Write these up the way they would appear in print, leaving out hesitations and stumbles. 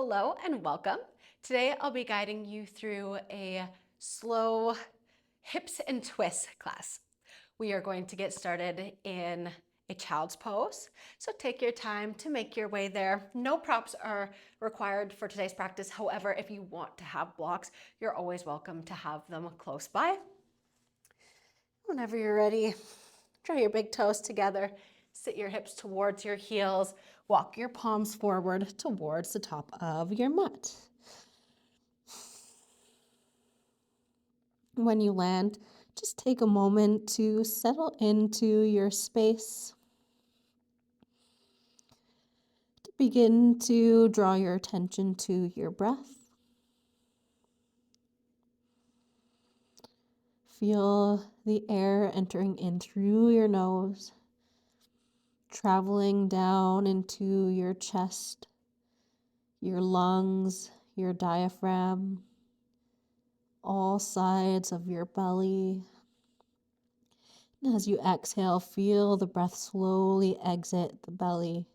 Hello and welcome. Today I'll be guiding you through a slow hips and twists class. We are going to get started in a child's pose. So take your time to make your way there. No props are required for today's practice. However, if you want to have blocks, you're always welcome to have them close by. Whenever you're ready, draw your big toes together, sit your hips towards your heels, walk your palms forward towards the top of your mat. When you land, just take a moment to settle into your space. To begin to draw your attention to your breath. Feel the air entering in through your nose, traveling down into your chest, your lungs, your diaphragm, all sides of your belly. And as you exhale, feel the breath slowly exit the belly,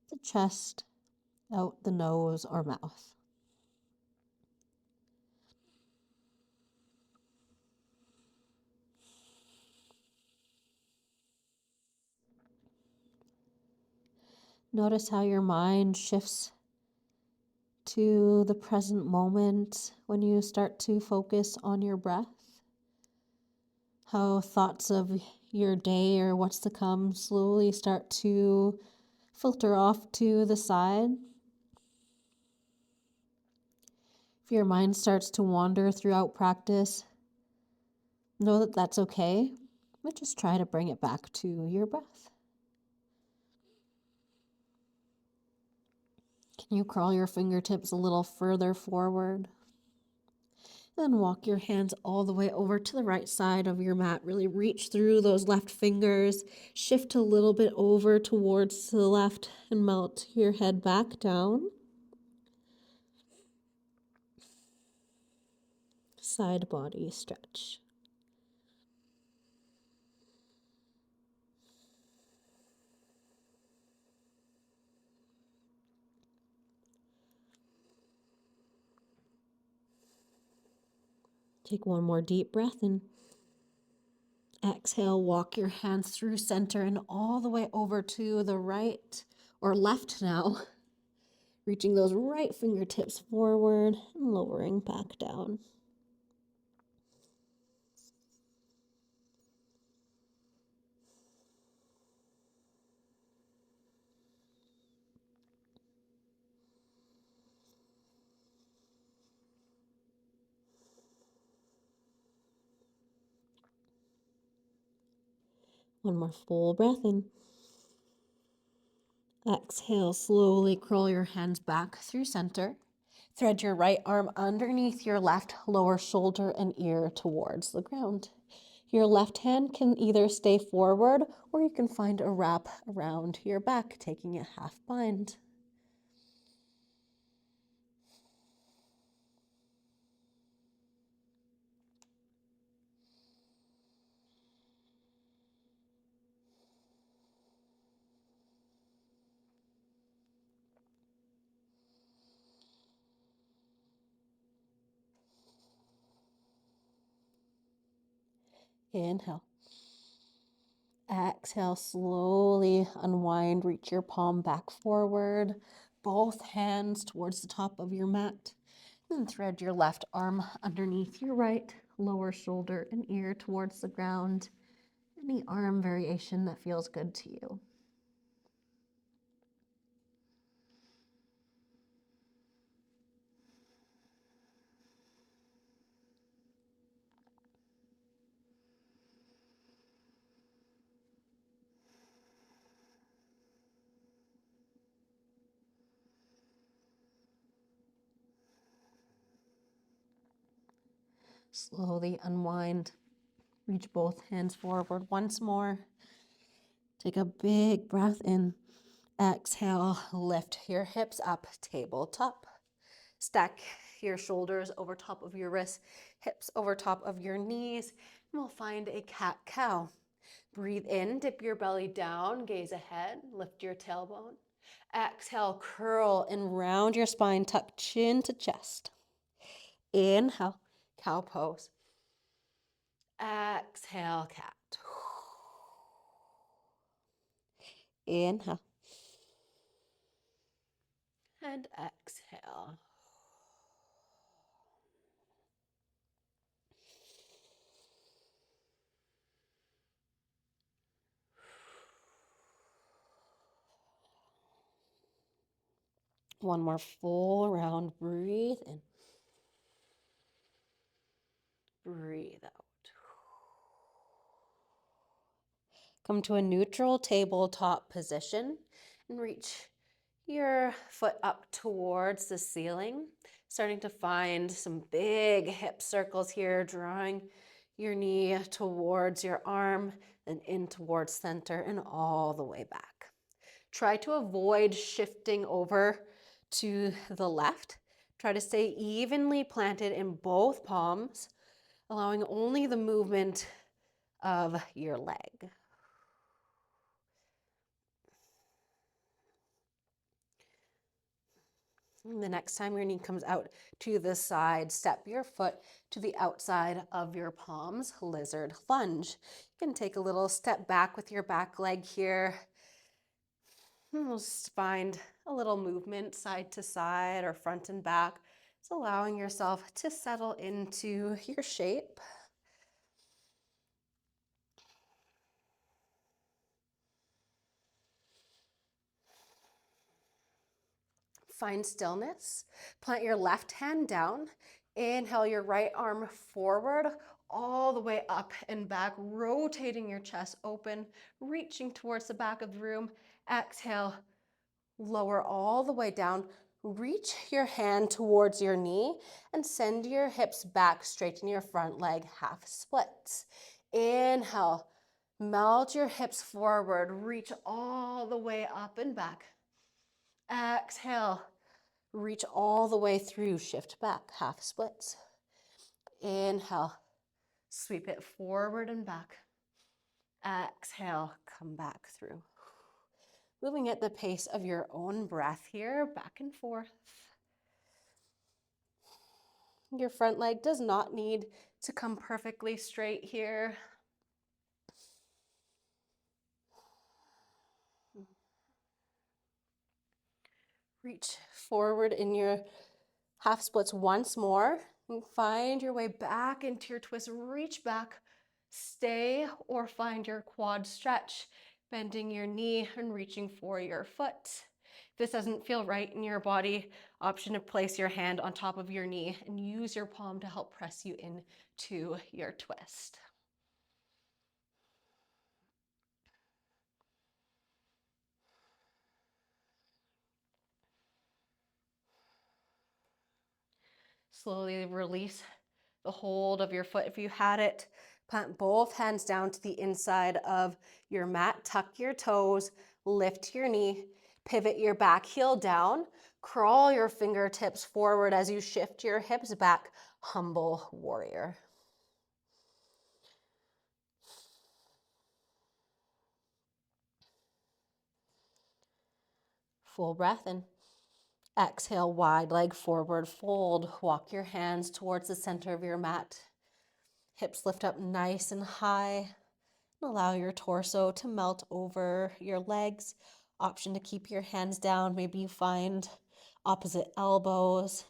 the chest, out the nose or mouth. Notice how your mind shifts to the present moment when you start to focus on your breath. How thoughts of your day or what's to come slowly start to filter off to the side. If your mind starts to wander throughout practice, know that that's okay, but just try to bring it back to your breath. Can you crawl your fingertips a little further forward? Then walk your hands all the way over to the right side of your mat. Really reach through those left fingers. Shift a little bit over towards the left and melt your head back down. Side body stretch. Take one more deep breath and exhale. Walk your hands through center and all the way over to the right or left now. Reaching those right fingertips forward and lowering back down. One more full breath in. Exhale, slowly curl your hands back through center. Thread your right arm underneath your left lower shoulder and ear towards the ground. Your left hand can either stay forward or you can find a wrap around your back, taking a half bind. Inhale. Exhale, slowly unwind, reach your palm back forward, both hands towards the top of your mat. And thread your left arm underneath your right, lower shoulder and ear towards the ground. Any arm variation that feels good to you. Slowly unwind. Reach both hands forward once more. Take a big breath in. Exhale, lift your hips up, tabletop. Stack your shoulders over top of your wrists, hips over top of your knees, and we'll find a cat-cow. Breathe in, dip your belly down, gaze ahead, lift your tailbone. Exhale, curl and round your spine, tuck chin to chest. Inhale, cow pose. Exhale, cat. Inhale. And exhale. One more full round. Breathe in. Breathe out. Come to a neutral tabletop position and reach your foot up towards the ceiling. Starting to find some big hip circles here, drawing your knee towards your arm and in towards center and all the way back. Try to avoid shifting over to the left. Try to stay evenly planted in both palms, allowing only the movement of your leg. And the next time your knee comes out to the side, step your foot to the outside of your palms, lizard lunge. You can take a little step back with your back leg here. And we'll just find a little movement side to side or front and back. It's allowing yourself to settle into your shape. Find stillness. Plant your left hand down. Inhale your right arm forward, all the way up and back, rotating your chest open, reaching towards the back of the room. Exhale, lower all the way down. Reach your hand towards your knee and send your hips back, straighten your front leg, half splits. Inhale, melt your hips forward, reach all the way up and back. Exhale, reach all the way through, shift back, half splits. Inhale, sweep it forward and back. Exhale, come back through. Moving at the pace of your own breath here, back and forth. Your front leg does not need to come perfectly straight here. Reach forward in your half splits once more and find your way back into your twist. Reach back, stay or find your quad stretch, bending your knee and reaching for your foot. If this doesn't feel right in your body, option to place your hand on top of your knee and use your palm to help press you into your twist. Slowly release the hold of your foot if you had it. Plant both hands down to the inside of your mat. Tuck your toes, lift your knee, pivot your back heel down, crawl your fingertips forward as you shift your hips back, humble warrior. Full breath in. Exhale, wide leg forward fold. Walk your hands towards the center of your mat. Hips lift up nice and high. Allow your torso to melt over your legs. Option to keep your hands down. Maybe you find opposite elbows.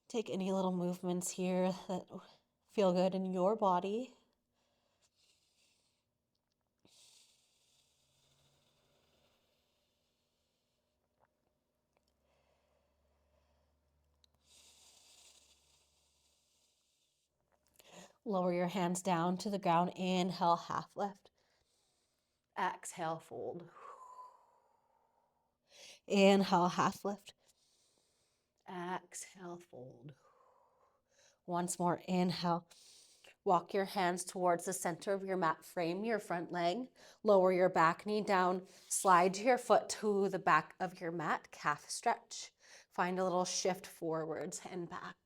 Take any little movements here that feel good in your body. Lower your hands down to the ground. Inhale, half lift. Exhale, fold. Inhale, half lift. Exhale, fold. Once more, inhale. Walk your hands towards the center of your mat. Frame your front leg. Lower your back knee down. Slide your foot to the back of your mat. Calf stretch. Find a little shift forwards and back.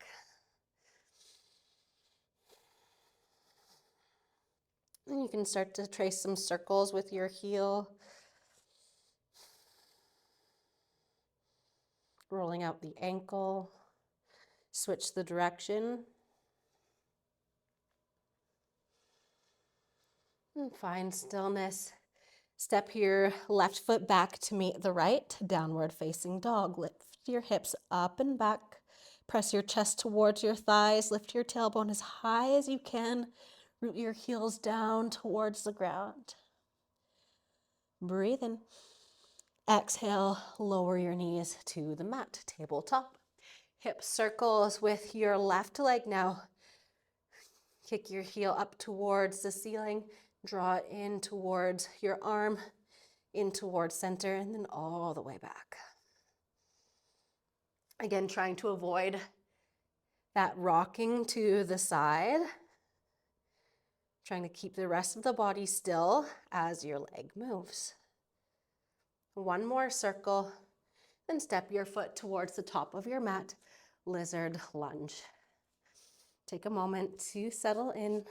And you can start to trace some circles with your heel. rolling out the ankle. Switch the direction. And find stillness. Step your left foot back to meet the right, downward facing dog. Lift your hips up and back. Press your chest towards your thighs. Lift your tailbone as high as you can. Root your heels down towards the ground. Breathe in. Exhale, lower your knees to the mat, tabletop. Hip circles with your left leg now. Kick your heel up towards the ceiling. Draw it in towards your arm, in towards center, and then all the way back. Again, trying to avoid that rocking to the side. Trying to keep the rest of the body still as your leg moves. One more circle, then step your foot towards the top of your mat, lizard lunge. Take a moment to settle in.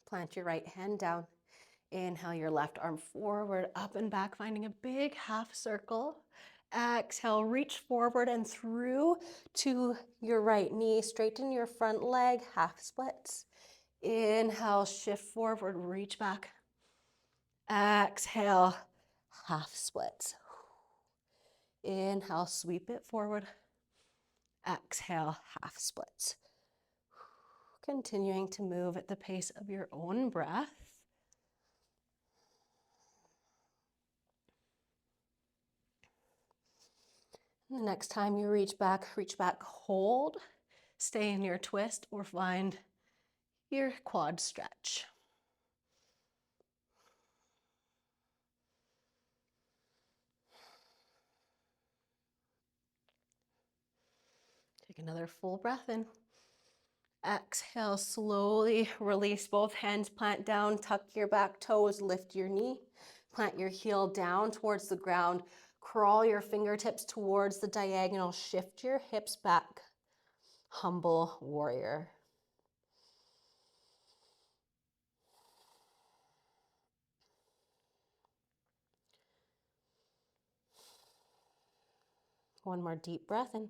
Plant your right hand down. Inhale your left arm forward, up and back, finding a big half circle. Exhale, reach forward and through to your right knee. Straighten your front leg, half splits. Inhale, shift forward, reach back. Exhale, half splits. Inhale, sweep it forward. Exhale, half splits. Continuing to move at the pace of your own breath. The next time you reach back, hold, stay in your twist, or find your quad stretch. Take another full breath in. Exhale, slowly release both hands, plant down, tuck your back toes, lift your knee, plant your heel down towards the ground, crawl your fingertips towards the diagonal, shift your hips back, humble warrior. One more deep breath in.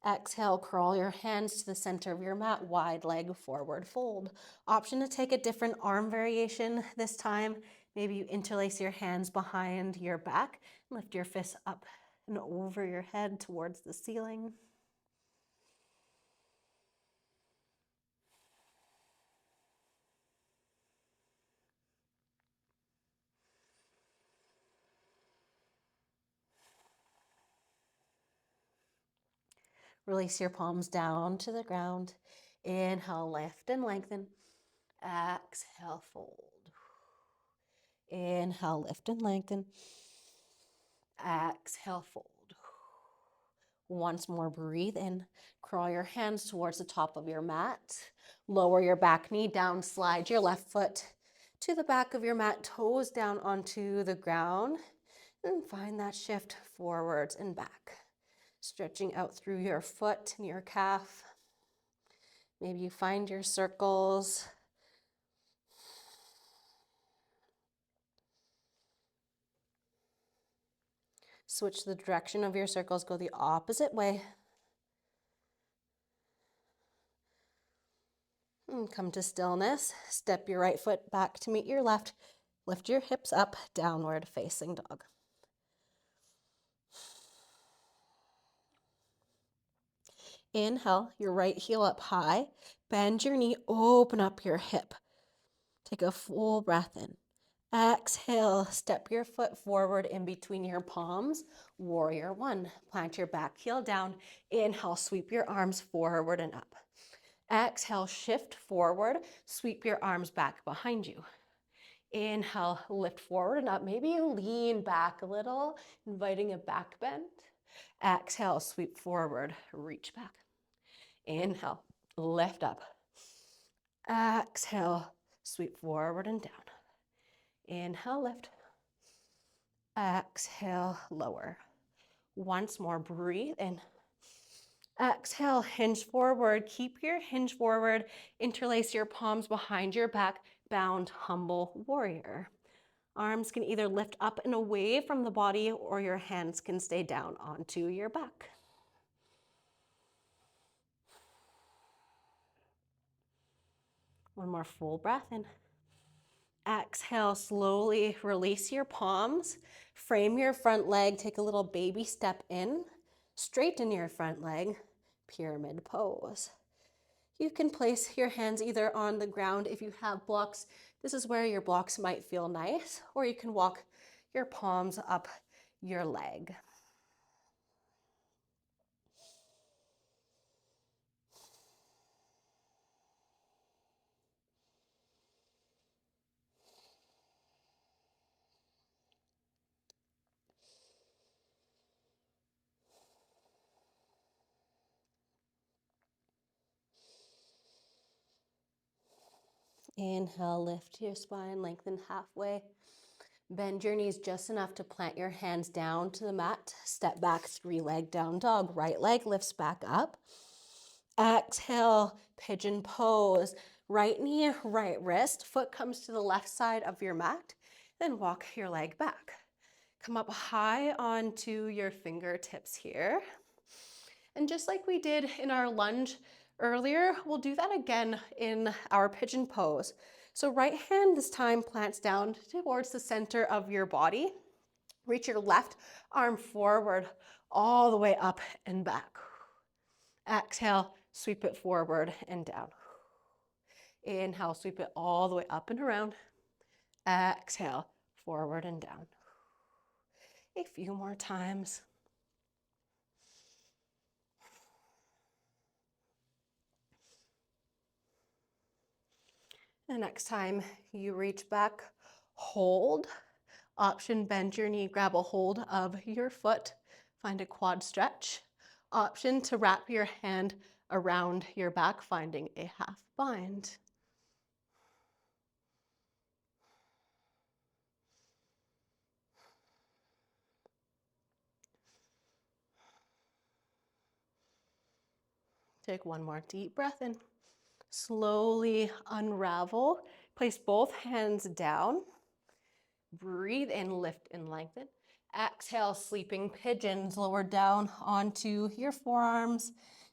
Exhale, crawl your hands to the center of your mat, wide leg forward fold. Option to take a different arm variation this time. Maybe you interlace your hands behind your back, lift your fists up and over your head towards the ceiling. Release your palms down to the ground. Inhale, lift and lengthen. Exhale, fold. Inhale, lift and lengthen. Exhale, fold. Once more, breathe in. Crawl your hands towards the top of your mat. Lower your back knee down. Slide your left foot to the back of your mat. Toes down onto the ground. And find that shift forwards and back. Stretching out through your foot and your calf. Maybe you find your circles. Switch the direction of your circles. Go the opposite way. And come to stillness. Step your right foot back to meet your left. Lift your hips up, downward facing dog. Inhale, your right heel up high. Bend your knee, open up your hip. Take a full breath in. Exhale, step your foot forward in between your palms. Warrior one. Plant your back heel down. Inhale, sweep your arms forward and up. Exhale, shift forward. Sweep your arms back behind you. Inhale, lift forward and up. Maybe you lean back a little, inviting a back bend. Exhale, sweep forward, reach back. Inhale, lift up. Exhale, sweep forward and down. Inhale, lift. Exhale, lower. Once more, breathe in. Exhale, hinge forward. Keep your hinge forward. Interlace your palms behind your back. Bound, humble warrior. Arms can either lift up and away from the body, or your hands can stay down onto your back. One more full breath in. Exhale, slowly release your palms. Frame your front leg. Take a little baby step in. Straighten your front leg. Pyramid pose. You can place your hands either on the ground if you have blocks. This is where your blocks might feel nice, or you can walk your palms up your leg. Inhale, lift your spine, lengthen halfway. Bend your knees just enough to plant your hands down to the mat. Step back, three-leg down dog. Right leg lifts back up. Exhale, pigeon pose. Right knee, right wrist. Foot comes to the left side of your mat. Then walk your leg back. Come up high onto your fingertips here. And just like we did in our lunge earlier, we'll do that again in our pigeon pose. So right hand this time plants down towards the center of your body. Reach your left arm forward all the way up and back. Exhale, sweep it forward and down. Inhale, sweep it all the way up and around. Exhale, forward and down. A few more times. The next time you reach back, hold. Option, bend your knee, grab a hold of your foot. Find a quad stretch. Option to wrap your hand around your back, finding a half bind. Take one more deep breath in. Slowly unravel. Place both hands down. Breathe in, lift and lengthen. Exhale, sleeping pigeons, lower down onto your forearms.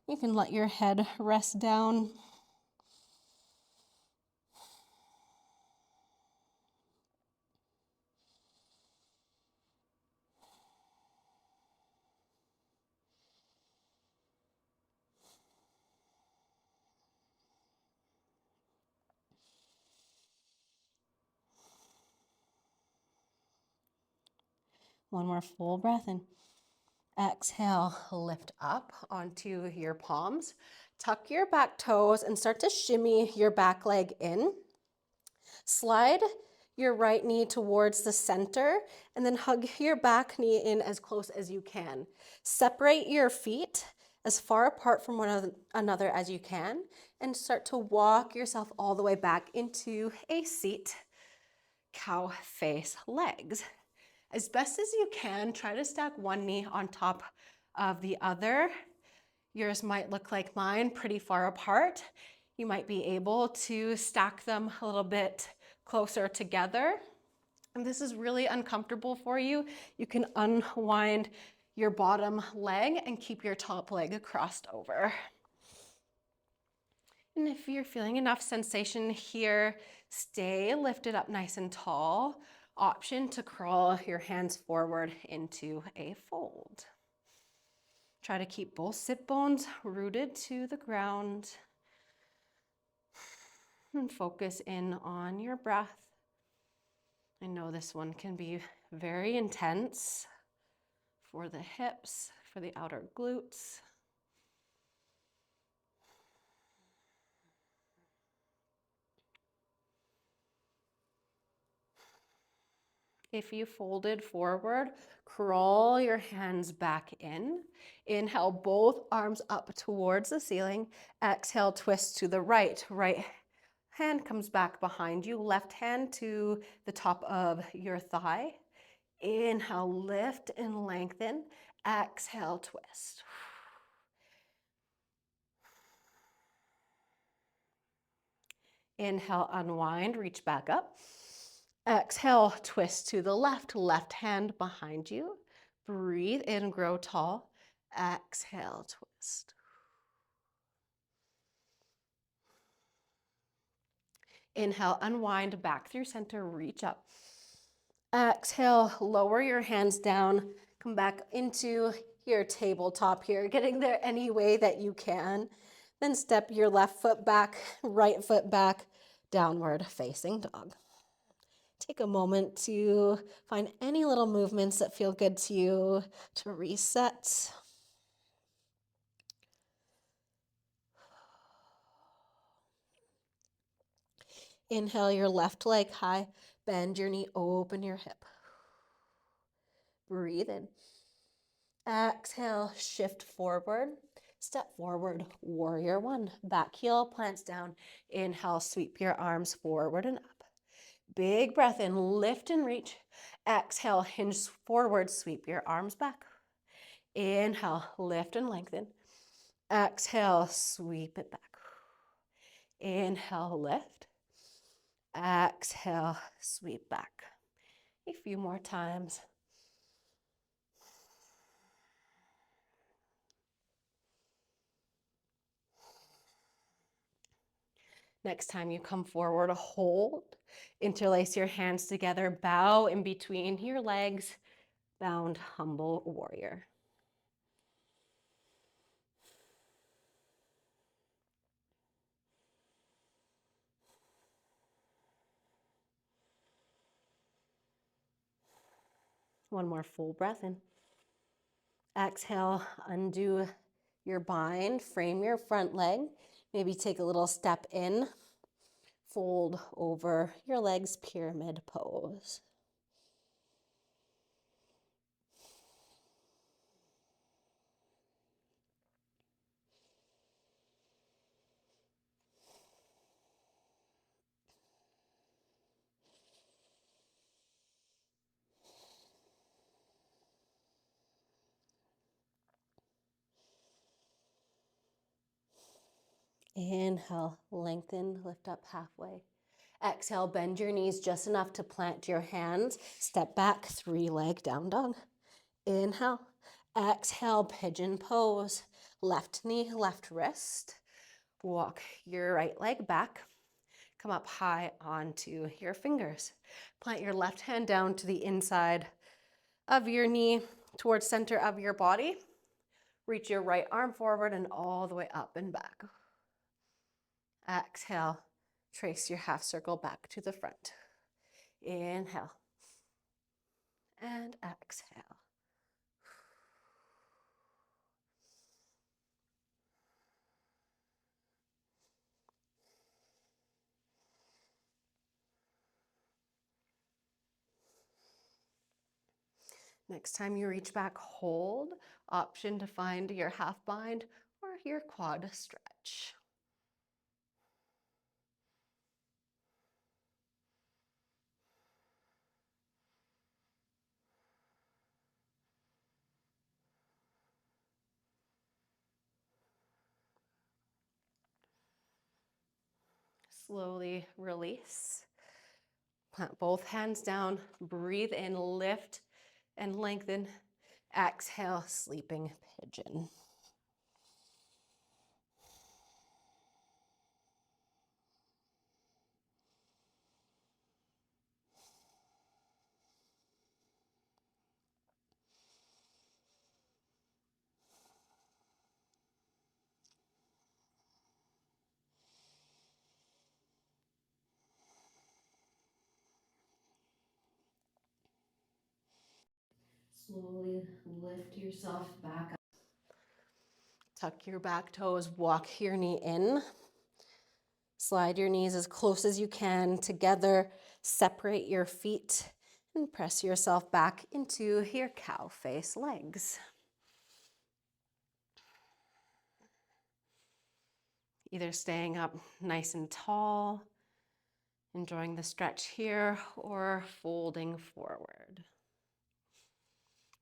You can let your head rest down. One more full breath in. Exhale, lift up onto your palms. Tuck your back toes and start to shimmy your back leg in. Slide your right knee towards the center and then hug your back knee in as close as you can. Separate your feet as far apart from one another as you can and start to walk yourself all the way back into a seat. Cow face legs. As best as you can, try to stack one knee on top of the other. Yours might look like mine, pretty far apart. You might be able to stack them a little bit closer together. And this is really uncomfortable for you. You can unwind your bottom leg and keep your top leg crossed over. And if you're feeling enough sensation here, stay lifted up nice and tall. Option to crawl your hands forward into a fold. Try to keep both sit bones rooted to the ground. And focus in on your breath. I know this one can be very intense for the hips, for the outer glutes. If you folded forward, crawl your hands back in. Inhale, both arms up towards the ceiling. Exhale, twist to the right. Right hand comes back behind you. Left hand to the top of your thigh. Inhale, lift and lengthen. Exhale, twist. Inhale, unwind, reach back up. Exhale, twist to the left, left hand behind you. Breathe in, grow tall. Exhale, twist. Inhale, unwind, back through center, reach up. Exhale, lower your hands down. Come back into your tabletop here, getting there any way that you can. Then step your left foot back, right foot back, downward facing dog. Take a moment to find any little movements that feel good to you to reset. Inhale your left leg high, bend your knee, open your hip. Breathe in. Exhale, shift forward, step forward, warrior one. Back heel plants down. Inhale, sweep your arms forward and up. Big breath in, lift and reach. Exhale, hinge forward, sweep your arms back. Inhale, lift and lengthen. Exhale, sweep it back. Inhale, lift. Exhale, sweep back. A few more times. Next time you come forward, hold. Interlace your hands together, bow in between your legs, bound humble warrior. One more full breath in. Exhale, undo your bind, frame your front leg. Maybe take a little step in, fold over your legs, pyramid pose. Inhale, lengthen, lift up halfway. Exhale, bend your knees just enough to plant your hands. Step back, three-leg down dog. Inhale. Exhale, pigeon pose. Left knee, left wrist. Walk your right leg back. Come up high onto your fingers. Plant your left hand down to the inside of your knee towards center of your body. Reach your right arm forward and all the way up and back. Exhale, trace your half circle back to the front. Inhale and exhale. Next time you reach back, hold. Option to find your half bind or your quad stretch. Slowly release. Plant both hands down. Breathe in, lift and lengthen. Exhale, sleeping pigeon. Slowly lift yourself back up. Tuck your back toes, walk your knee in. Slide your knees as close as you can together. Separate your feet and press yourself back into your cow face legs. Either staying up nice and tall, enjoying the stretch here, or folding forward.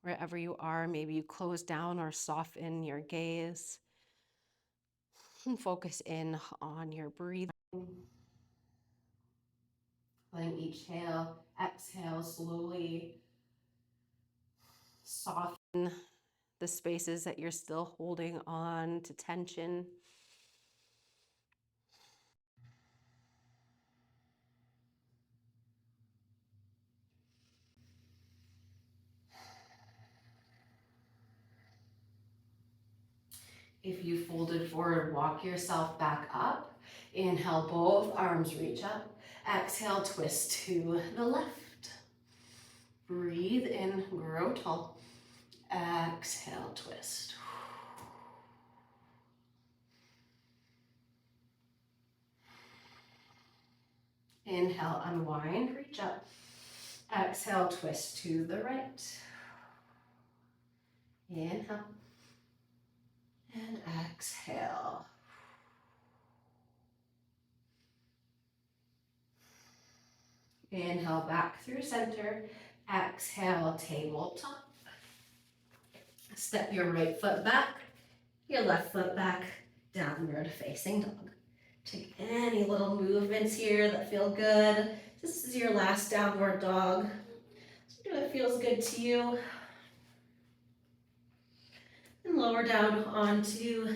Wherever you are, maybe you close down or soften your gaze and focus in on your breathing. Letting each exhale slowly soften the spaces that you're still holding on to tension. If you folded forward, walk yourself back up. Inhale, both arms reach up. Exhale, twist to the left. Breathe in, grow tall. Exhale, twist. Inhale, unwind, reach up. Exhale, twist to the right. Inhale. And exhale. Inhale, back through center. Exhale, tabletop. Step your right foot back, your left foot back, downward facing dog. Take any little movements here that feel good. This is your last downward dog. So do it feels good to you. And lower down onto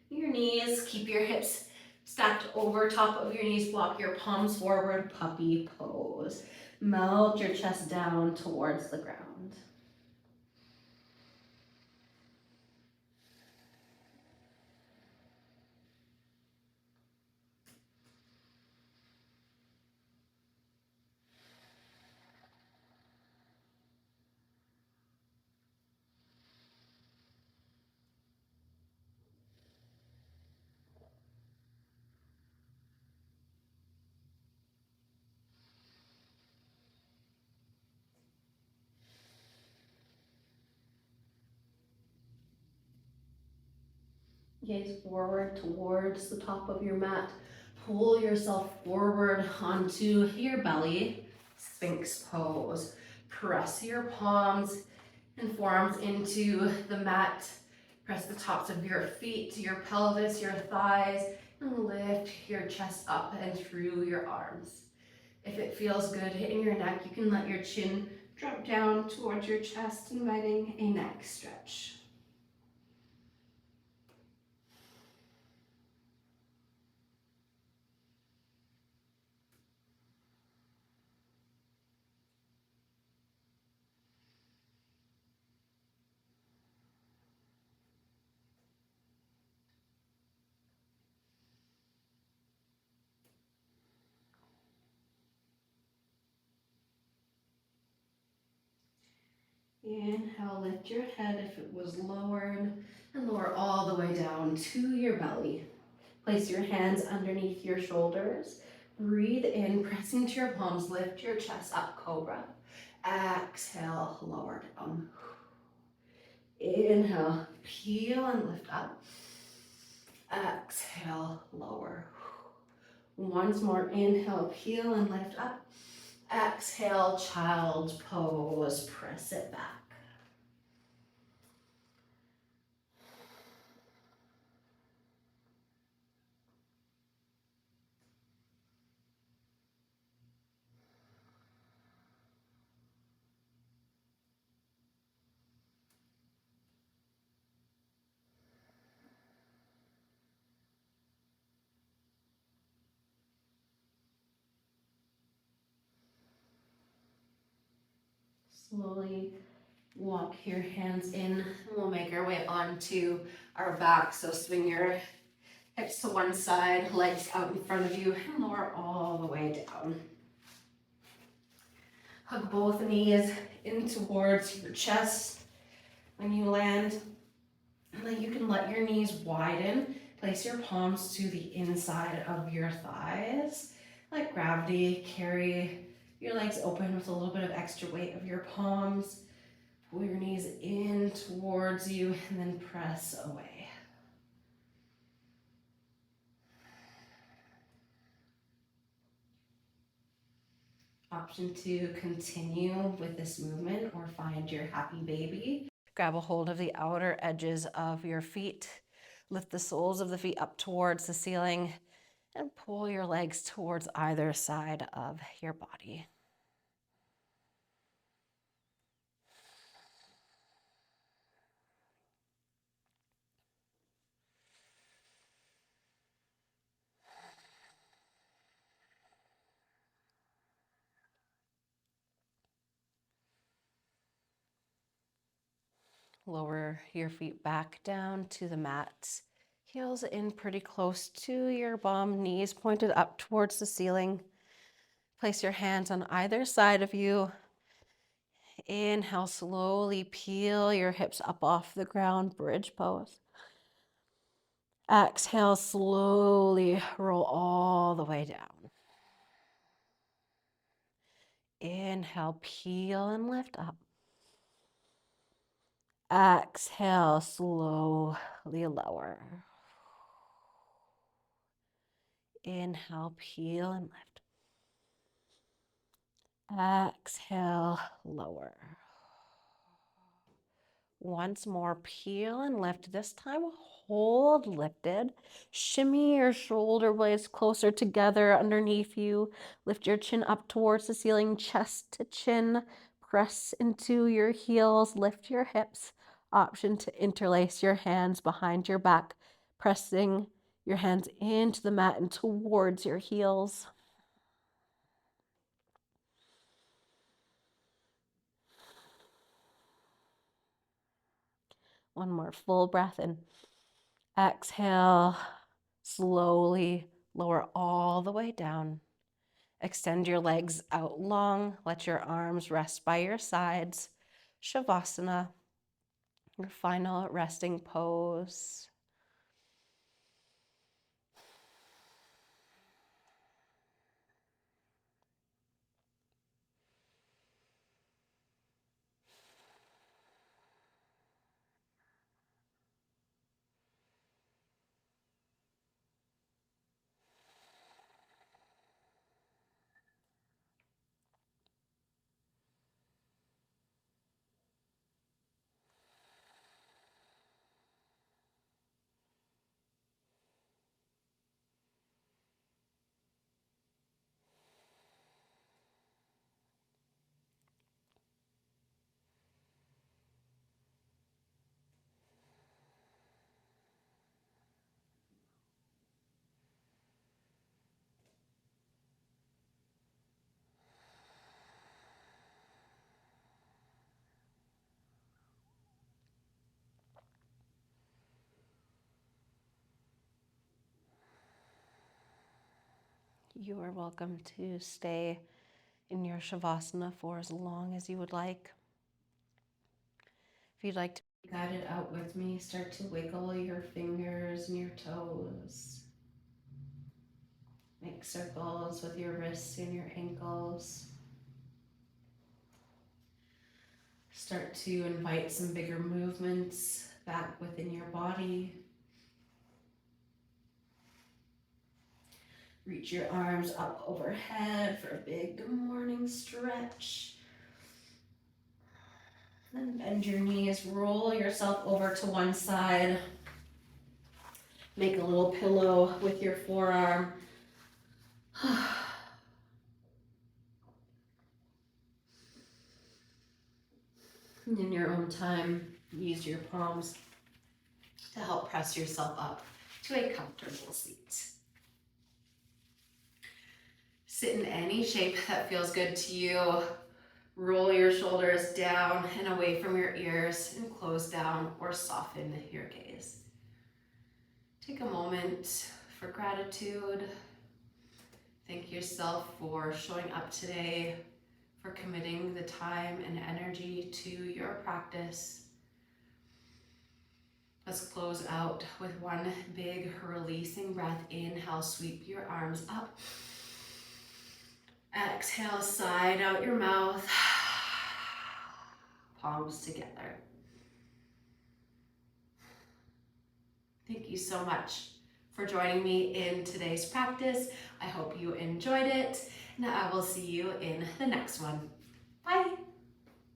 your knees. Keep your hips stacked over top of your knees. Walk your palms forward, puppy pose. Melt your chest down towards the ground. Gaze forward towards the top of your mat. Pull yourself forward onto your belly. Sphinx pose. Press your palms and forearms into the mat. Press the tops of your feet to your pelvis, your thighs, and lift your chest up and through your arms. If it feels good in your neck, you can let your chin drop down towards your chest, inviting a neck stretch. Inhale, lift your head if it was lowered, and lower all the way down to your belly. Place your hands underneath your shoulders. Breathe in, press into your palms, lift your chest up, cobra. Exhale, lower down. Inhale, peel and lift up. Exhale, lower. Once more, inhale, peel and lift up. Exhale, child's pose, press it back. Slowly walk your hands in, and we'll make our way onto our back. So swing your hips to one side, legs out in front of you, and lower all the way down. Hug both knees in towards your chest when you land. And then you can let your knees widen. Place your palms to the inside of your thighs. Let gravity carry your legs open with a little bit of extra weight of your palms. Pull your knees in towards you and then press away. Option to continue with this movement or find your happy baby. Grab a hold of the outer edges of your feet. Lift the soles of the feet up towards the ceiling and pull your legs towards either side of your body. Lower your feet back down to the mat. Heels in pretty close to your bum, knees pointed up towards the ceiling. Place your hands on either side of you. Inhale, slowly peel your hips up off the ground, bridge pose. Exhale, slowly roll all the way down. Inhale, peel and lift up. Exhale, slowly lower. Inhale, peel and lift. Exhale, lower. Once more, peel and lift. This time, hold lifted. Shimmy your shoulder blades closer together underneath you. Lift your chin up towards the ceiling, chest to chin. Press into your heels, lift your hips. Option to interlace your hands behind your back, pressing your hands into the mat and towards your heels. One more full breath in. Exhale, slowly lower all the way down. Extend your legs out long. Let your arms rest by your sides. Shavasana, your final resting pose. You are welcome to stay in your Shavasana for as long as you would like. If you'd like to be guided out with me, start to wiggle your fingers and your toes. Make circles with your wrists and your ankles. Start to invite some bigger movements back within your body. Reach your arms up overhead for a big good morning stretch. Then bend your knees, roll yourself over to one side. Make a little pillow with your forearm. And in your own time, use your palms to help press yourself up to a comfortable seat. Sit in any shape that feels good to you. Roll your shoulders down and away from your ears and close down or soften your gaze. Take a moment for gratitude. Thank yourself for showing up today, for committing the time and energy to your practice. Let's close out with one big releasing breath. Inhale, sweep your arms up. Exhale, side out your mouth. Palms together. Thank you so much for joining me in today's practice. I hope you enjoyed it, and I will see you in the next one. Bye.